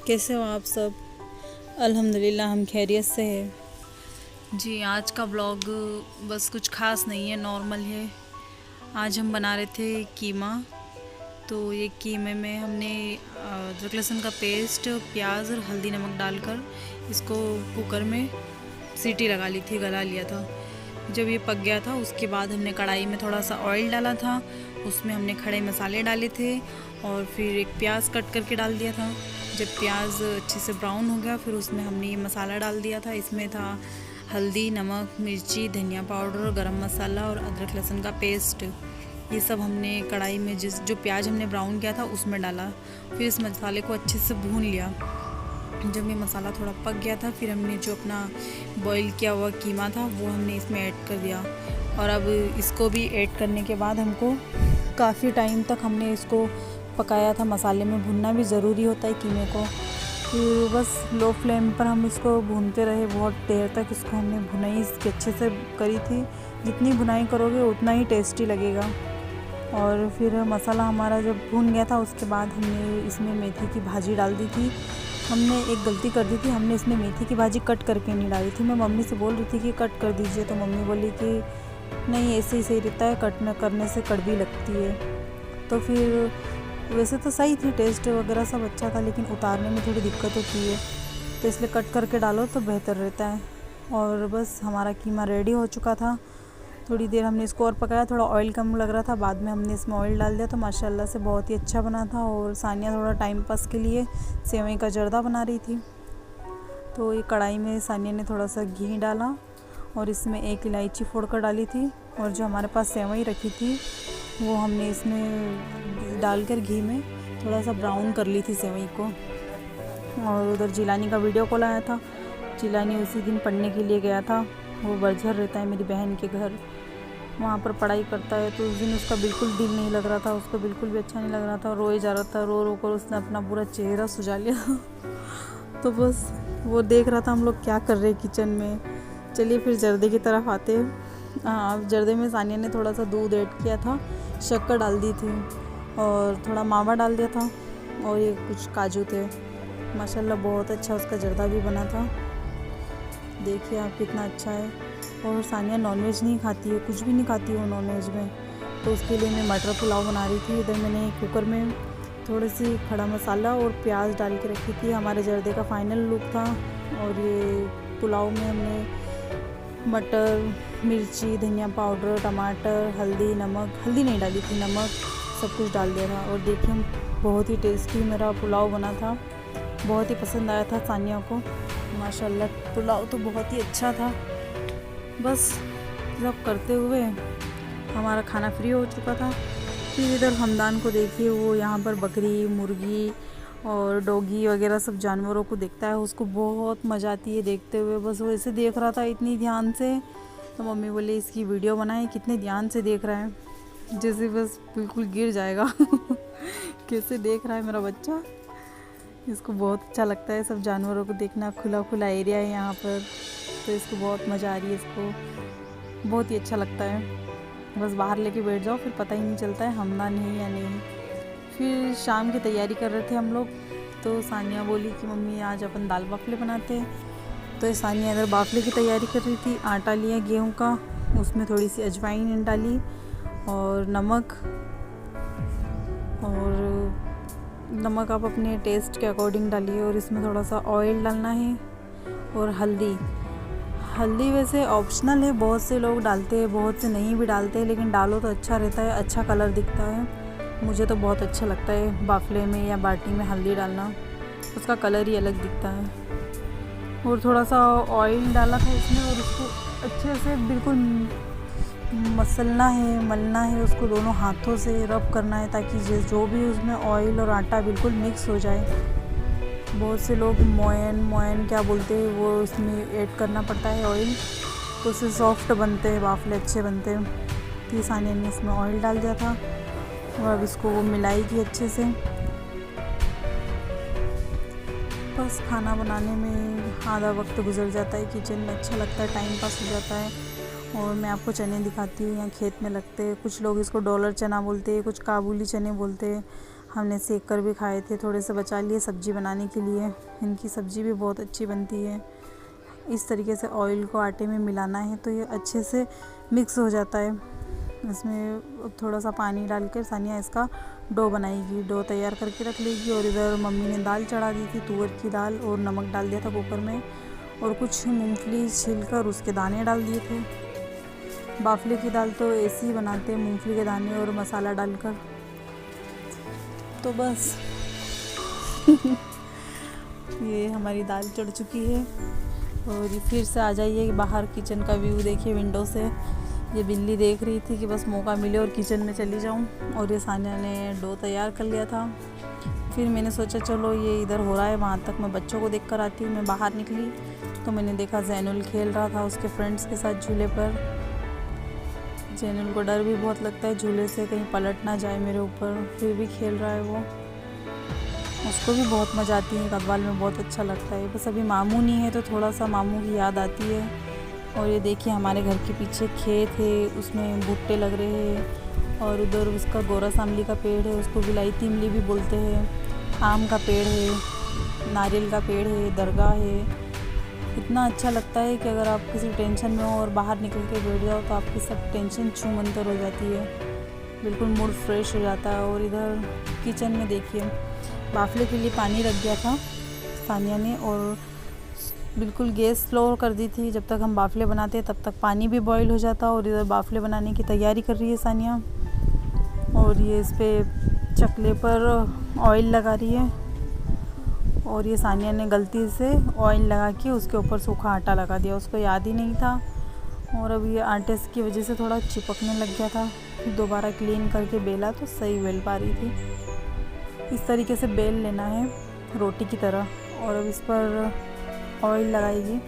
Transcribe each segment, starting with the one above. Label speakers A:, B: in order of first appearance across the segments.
A: कैसे हो आप सब? अल्हम्दुलिल्लाह हम खैरियत से हैं जी। आज का व्लॉग बस कुछ ख़ास नहीं है, नॉर्मल है। आज हम बना रहे थे कीमा। तो ये कीमे में हमने अदरक लहसुन का पेस्ट, प्याज और हल्दी नमक डालकर इसको कुकर में सीटी लगा ली थी, गला लिया था। जब ये पक गया था उसके बाद हमने कढ़ाई में थोड़ा सा ऑयल डाला था, उसमें हमने खड़े मसाले डाले थे और फिर एक प्याज कट करके डाल दिया था। जब प्याज अच्छे से ब्राउन हो गया फिर उसमें हमने ये मसाला डाल दिया था। इसमें था हल्दी, नमक, मिर्ची, धनिया पाउडर, गरम मसाला और अदरक लहसुन का पेस्ट। ये सब हमने कढ़ाई में जो प्याज हमने ब्राउन किया था उसमें डाला। फिर इस मसाले को अच्छे से भून लिया। जब ये मसाला थोड़ा पक गया था फिर हमने जो अपना बॉईल किया हुआ कीमा था वो हमने इसमें ऐड कर दिया। और अब इसको भी ऐड करने के बाद हमको काफ़ी टाइम तक हमने इसको पकाया था। मसाले में भुनना भी ज़रूरी होता है कीमे को। फिर बस लो फ्लेम पर हम इसको भूनते रहे, बहुत देर तक इसको हमने भुनाई इसकी अच्छे से करी थी। जितनी भुनाई करोगे उतना ही टेस्टी लगेगा। और फिर मसाला हमारा जब भून गया था उसके बाद हमने इसमें मेथी की भाजी डाल दी थी। हमने एक गलती कर दी थी, हमने इसमें मेथी की भाजी कट करके नहीं डाली थी। मैं मम्मी से बोल रही थी कि कट कर दीजिए, तो मम्मी बोली कि नहीं ऐसे ही सही रहता है, कट न करने से कड़वी लगती है। तो फिर वैसे तो सही थी, टेस्ट वगैरह सब अच्छा था, लेकिन उतारने में थोड़ी दिक्कत होती है, तो इसलिए कट करके डालो तो बेहतर रहता है। और बस हमारा कीमा रेडी हो चुका था। थोड़ी देर हमने इसको और पकाया, थोड़ा ऑयल कम लग रहा था, बाद में हमने इसमें ऑयल डाल दिया तो माशाल्लाह से बहुत ही अच्छा बना था। और सानिया थोड़ा टाइम पास के लिए सेवई का जर्दा बना रही थी, तो ये कढ़ाई में सानिया ने थोड़ा सा घी डाला और इसमें एक इलायची फोड़ कर डाली थी। और जो हमारे पास सेवई रखी थी वो हमने इसमें डालकर घी में थोड़ा सा ब्राउन कर ली थी सेवई को। और उधर जिलानी का वीडियो कॉल आया था। जिलानी उसी दिन पढ़ने के लिए गया था, वो बरझर रहता है मेरी बहन के घर, वहाँ पर पढ़ाई करता है। तो उस दिन उसका बिल्कुल दिल नहीं लग रहा था, उसको बिल्कुल भी अच्छा नहीं लग रहा था, रोए जा रहा था। रो रो कर उसने अपना पूरा चेहरा सुझा लिया तो बस वो देख रहा था हम लोग क्या कर रहे हैं किचन में। चलिए फिर जर्दे की तरफ आते हैं। हाँ, जर्दे में सानिया ने थोड़ा सा दूध ऐड किया था, शक्कर डाल दी थी और थोड़ा मावा डाल दिया था और ये कुछ काजू थे। माशाल्लाह बहुत अच्छा उसका जर्दा भी बना था। देखिए आप कितना अच्छा है। और सानिया नॉनवेज नहीं खाती है, कुछ भी नहीं खाती है वो नॉनवेज में, तो उसके लिए मैं मटर पुलाव बना रही थी। इधर मैंने कुकर में थोड़ी सी खड़ा मसाला और प्याज डाल के रखी थी। हमारे जर्दे का फाइनल लुक था। और ये पुलाव में हमने मटर, मिर्ची, धनिया पाउडर, टमाटर, हल्दी, नमक, हल्दी नहीं डाली थी, नमक सब कुछ डाल दिया था। और देखिए बहुत ही टेस्टी मेरा पुलाव बना था, बहुत ही पसंद आया था सानिया को। माशाल्लाह पुलाव तो बहुत ही अच्छा था। बस सब करते हुए हमारा खाना फ्री हो चुका था। फिर इधर हमदान को देखिए, वो यहाँ पर बकरी, मुर्गी और डॉगी वगैरह सब जानवरों को देखता है, उसको बहुत मज़ा आती है देखते हुए। बस वो ऐसे देख रहा था इतनी ध्यान से, तो मम्मी बोले इसकी वीडियो बनाए, कितने ध्यान से देख रहा है, जैसे बस बिल्कुल गिर जाएगा कैसे देख रहा है मेरा बच्चा। इसको बहुत अच्छा लगता है सब जानवरों को देखना। खुला खुला एरिया है यहाँ पर, तो इसको बहुत मज़ा आ रही है, इसको बहुत ही अच्छा लगता है। बस बाहर लेके बैठ जाओ फिर पता ही नहीं चलता है हमदान है या नहीं। फिर शाम की तैयारी कर रहे थे हम लोग, तो सानिया बोली कि मम्मी आज अपन दाल बाफले बनाते हैं। तो सानिया इधर बाफले की तैयारी कर रही थी। आटा लिया गेहूँ का, उसमें थोड़ी सी अजवाइन डाली और नमक नमक आप अपने टेस्ट के अकॉर्डिंग डालिए। और इसमें थोड़ा सा ऑयल डालना है और हल्दी वैसे ऑप्शनल है, बहुत से लोग डालते हैं, बहुत से नहीं भी डालते हैं, लेकिन डालो तो अच्छा रहता है, अच्छा कलर दिखता है। मुझे तो बहुत अच्छा लगता है बाफले में या बाटी में हल्दी डालना, उसका कलर ही अलग दिखता है। और थोड़ा सा ऑयल डाला था इसमें और उसको अच्छे से बिल्कुल मसलना है, मलना है, उसको दोनों हाथों से रब करना है ताकि जो भी उसमें ऑयल और आटा बिल्कुल मिक्स हो जाए। बहुत से लोग मोयन क्या बोलते हैं वो उसमें ऐड करना पड़ता है ऑयल, तो उससे सॉफ्ट बनते हैं बाफले, अच्छे बनते हैं। तो सानिया ने इसमें ऑयल डाल दिया था और अब इसको वो मिलाएगी अच्छे से। बस खाना बनाने में आधा वक्त गुजर जाता है किचन में, अच्छा लगता है, टाइम पास हो जाता है। और मैं आपको चने दिखाती हूँ, यहाँ खेत में लगते हैं। कुछ लोग इसको डॉलर चना बोलते हैं, कुछ काबुली चने बोलते हैं। हमने सेक कर भी खाए थे, थोड़े से बचा लिए सब्ज़ी बनाने के लिए। इनकी सब्ज़ी भी बहुत अच्छी बनती है। इस तरीके से ऑयल को आटे में मिलाना है तो ये अच्छे से मिक्स हो जाता है। इसमें थोड़ा सा पानी डालकर सानिया इसका डो बनाएगी, डो तैयार करके रख लेगी। और इधर मम्मी ने दाल चढ़ा दी थी, तुअर की दाल, और नमक डाल दिया था कुकर में, और कुछ मूंगफली छीलकर उसके दाने डाल दिए थे। बाफले की दाल तो ऐसे ही बनाते हैं, मूंगफली के दाने और मसाला डालकर। तो बस ये हमारी दाल चढ़ चुकी है। और ये फिर से आ जाइए बाहर, किचन का व्यू देखिए विंडो से। ये बिल्ली देख रही थी कि बस मौका मिले और किचन में चली जाऊं। और ये सानिया ने डो तैयार कर लिया था। फिर मैंने सोचा चलो ये इधर हो रहा है, वहाँ तक मैं बच्चों को देख कर आती हूँ। मैं बाहर निकली तो मैंने देखा जैनुल खेल रहा था उसके फ्रेंड्स के साथ झूले पर। जैनुल को डर भी बहुत लगता है झूले से, कहीं पलट ना जाए मेरे ऊपर, फिर भी खेल रहा है वो। उसको भी बहुत मज़ा आती है, गढ़वाल में बहुत अच्छा लगता है। बस अभी मामू नहीं है तो थोड़ा सा मामू की याद आती है। और ये देखिए हमारे घर के पीछे खेत है, उसमें भुट्टे लग रहे हैं। और उधर उसका गोरा सांवली का पेड़ है, उसको विलायती इमली भी बोलते हैं। आम का पेड़ है, नारियल का पेड़ है, दरगाह है। इतना अच्छा लगता है कि अगर आप किसी टेंशन में हो और बाहर निकल के बैठ जाओ तो आपकी सब टेंशन छूमंतर हो जाती है, बिल्कुल मूड फ्रेश हो जाता है। और इधर किचन में देखिए बाफले के लिए पानी रख दिया था सानिया ने, और बिल्कुल गैस स्लो कर दी थी। जब तक हम बाफले बनाते तब तक पानी भी बॉईल हो जाता। और इधर बाफले बनाने की तैयारी कर रही है सानिया। और ये इस पर चकले पर ऑयल लगा रही है। और ये सानिया ने गलती से ऑयल लगा के उसके ऊपर सूखा आटा लगा दिया, उसको याद ही नहीं था। और अब ये आटे की वजह से थोड़ा चिपकने लग गया था। फिर दोबारा क्लीन करके बेला तो सही बेल पा रही थी। इस तरीके से बेल लेना है रोटी की तरह। और अब इस पर ऑयल लगाएगी।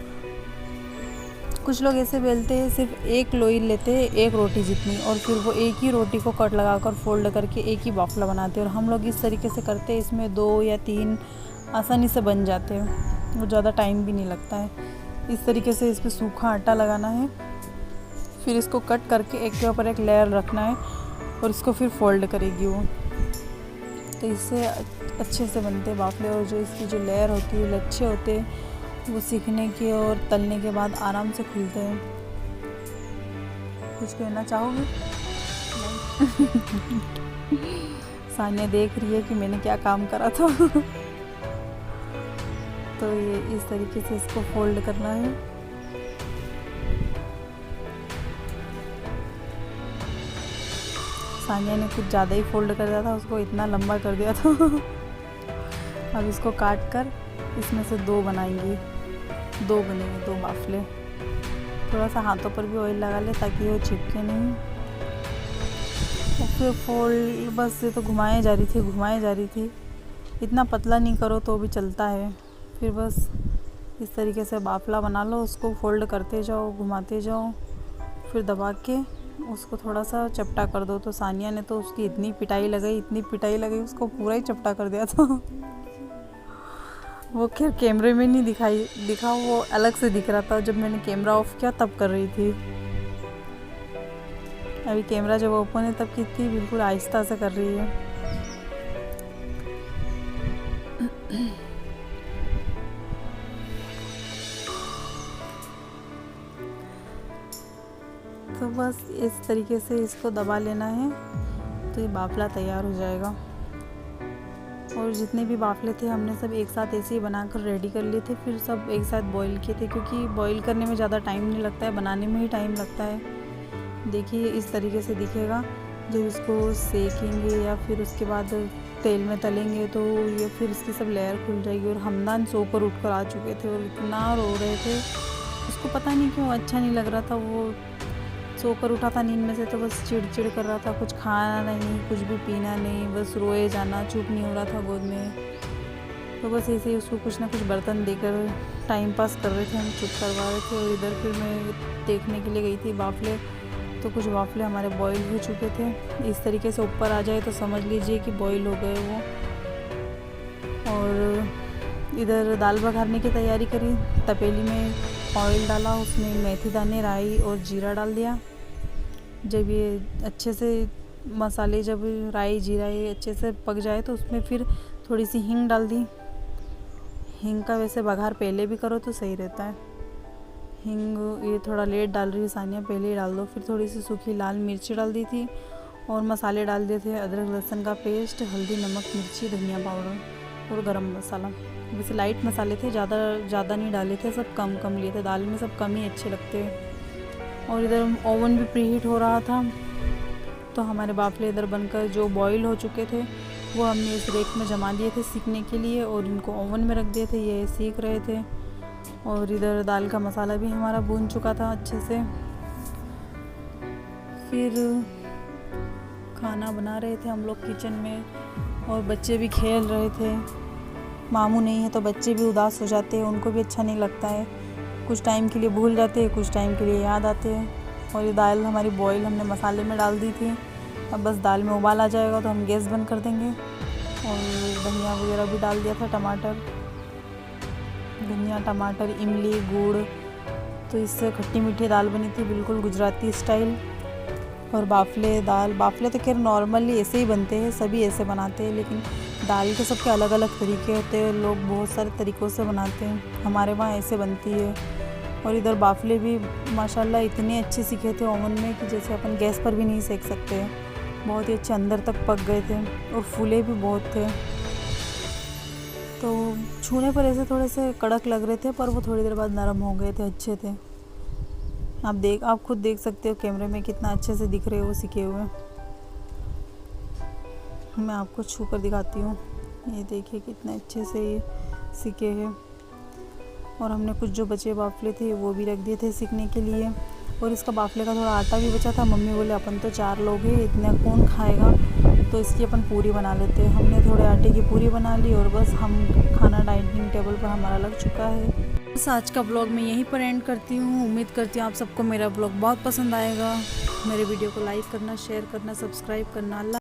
A: कुछ लोग ऐसे बेलते हैं, सिर्फ एक लोई लेते हैं एक रोटी जितनी, और फिर वो एक ही रोटी को कट लगाकर फोल्ड करके एक ही बाफला बनाते हैं। और हम लोग इस तरीके से करते हैं, इसमें 2 या 3 आसानी से बन जाते हैं, वो ज़्यादा टाइम भी नहीं लगता है। इस तरीके से इस पर सूखा आटा लगाना है, फिर इसको कट करके एक के ऊपर एक लेयर रखना है और इसको फिर फोल्ड करेगी वो। तो इससे अच्छे से बनते हैं बाफले। और जो इसकी जो लेयर होती है, लच्छे होते हैं, वो सीखने के और तलने के बाद आराम से खुलते हैं। कुछ कहना चाहोगे? सानिया देख रही है कि मैंने क्या काम करा था। तो ये इस तरीके से इसको फोल्ड करना है। सानिया ने कुछ ज़्यादा ही फोल्ड कर दिया था, उसको इतना लंबा कर दिया था। अब इसको काट कर इसमें से 2 बनाएंगी, 2 बनेंगे, 2 बाफले। थोड़ा सा हाथों पर भी ऑयल लगा ले ताकि वो चिपके नहीं। और फिर फोल्ड बस ये तो घुमाए जा रही थी। इतना पतला नहीं करो तो भी चलता है। फिर बस इस तरीके से बाफला बना लो, उसको फोल्ड करते जाओ, घुमाते जाओ, फिर दबा के उसको थोड़ा सा चपटा कर दो। तो सानिया ने तो उसकी इतनी पिटाई लगाई, उसको पूरा ही चपटा कर दिया था। वो खैर कैमरे में नहीं दिखा, वो अलग से दिख रहा था। जब मैंने कैमरा ऑफ किया तब कर रही थी। अभी कैमरा जब ओपन है तब कितनी बिल्कुल आहिस्ता से कर रही है। तो बस इस तरीके से इसको दबा लेना है तो ये बाफला तैयार हो जाएगा। और जितने भी बाफले थे हमने सब एक साथ ऐसे ही बनाकर रेडी कर लिए थे, फिर सब एक साथ बॉईल किए थे, क्योंकि बॉईल करने में ज़्यादा टाइम नहीं लगता है, बनाने में ही टाइम लगता है। देखिए इस तरीके से दिखेगा। जब इसको सेकेंगे या फिर उसके बाद तेल में तलेंगे तो ये फिर इसकी सब लेयर खुल जाएगी। और हमदान सोकर उठकर आ चुके थे और इतना रो रहे थे, उसको पता नहीं क्यों अच्छा नहीं लग रहा था। वो सोकर उठा था नींद में से तो बस चिड़चिड़ कर रहा था, कुछ खाना नहीं, कुछ भी पीना नहीं, बस रोए जाना, चुप नहीं हो रहा था गोद में। तो बस ऐसे ही उसको कुछ ना कुछ बर्तन देकर टाइम पास कर रहे थे, हम चुप करवा रहे थे। और इधर फिर मैं देखने के लिए गई थी बाफले, तो कुछ बाफले हमारे बॉईल हो चुके थे। इस तरीके से ऊपर आ जाए तो समझ लीजिए कि बॉईल हो गए वो। और इधर दाल बघारने की तैयारी करी। तपेली में ऑयल डाला, उसमें मेथी दाने, राई और जीरा डाल दिया। जब ये अच्छे से मसाले जब राई जीरा ये अच्छे से पक जाए तो उसमें फिर थोड़ी सी हींग डाल दी। हींग का वैसे बघार पहले भी करो तो सही रहता है। हींग ये थोड़ा लेट डाल रही है सानिया, पहले ही डाल दो। फिर थोड़ी सी सूखी लाल मिर्ची डाल दी थी और मसाले डाल दिए थे, अदरक लहसुन का पेस्ट, हल्दी नमक मिर्ची धनिया पाउडर और गरम मसाला। वैसे लाइट मसाले थे, ज़्यादा नहीं डाले थे, सब कम कम लिए थे। दाल में सब कम ही अच्छे लगते हैं। और इधर ओवन भी प्रीहीट हो रहा था तो हमारे बाफले इधर बनकर जो बॉईल हो चुके थे वो हमने इस रेक में जमा दिए थे सीखने के लिए और इनको ओवन में रख दिए थे, ये सीख रहे थे। और इधर दाल का मसाला भी हमारा भून चुका था अच्छे से। फिर खाना बना रहे थे हम लोग किचन में और बच्चे भी खेल रहे थे। मामू नहीं है तो बच्चे भी उदास हो जाते हैं, उनको भी अच्छा नहीं लगता है। कुछ टाइम के लिए भूल जाते हैं, कुछ टाइम के लिए याद आते हैं। और ये दाल हमारी बॉईल हमने मसाले में डाल दी थी। अब बस दाल में उबाल आ जाएगा तो हम गैस बंद कर देंगे। और धनिया वगैरह भी डाल दिया था, टमाटर, धनिया टमाटर, इमली, गुड़, तो इससे खट्टी मीठी दाल बनी थी बिल्कुल गुजराती स्टाइल। और बाफले तो खैर नॉर्मली ऐसे ही बनते हैं, सभी ऐसे बनाते हैं, लेकिन दाल के सबके अलग अलग तरीके होते हैं, लोग बहुत सारे तरीक़ों से बनाते हैं। हमारे वहाँ ऐसे बनती है। और इधर बाफले भी माशाल्लाह इतने अच्छे सीखे थे ओवन में कि जैसे अपन गैस पर भी नहीं सेक सकते। बहुत ही अच्छे अंदर तक पक गए थे और फूले भी बहुत थे। तो छूने पर ऐसे थोड़े से कड़क लग रहे थे, पर वो थोड़ी देर बाद नरम हो गए थे, अच्छे थे। आप खुद देख सकते हो कैमरे में कितना अच्छे से दिख रहे हो सिके हुए। मैं आपको छू कर दिखाती हूँ, ये देखिए कितने अच्छे से ये सिके हैं। और हमने कुछ जो बचे बाफले थे वो भी रख दिए थे सीखने के लिए। और इसका बाफले का थोड़ा आटा भी बचा था। मम्मी बोले अपन तो 4 लोग हैं, इतना कौन खाएगा, तो इसकी अपन पूरी बना लेते हैं। हमने थोड़े आटे की पूरी बना ली और बस हम खाना डाइनिंग टेबल पर हमारा लग चुका है। बस आज का ब्लॉग मैं यहीं पर एंड करती हूँ। उम्मीद करती हूँ आप सबको मेरा ब्लॉग बहुत पसंद आएगा। मेरे वीडियो को लाइक करना, शेयर करना, सब्सक्राइब करना।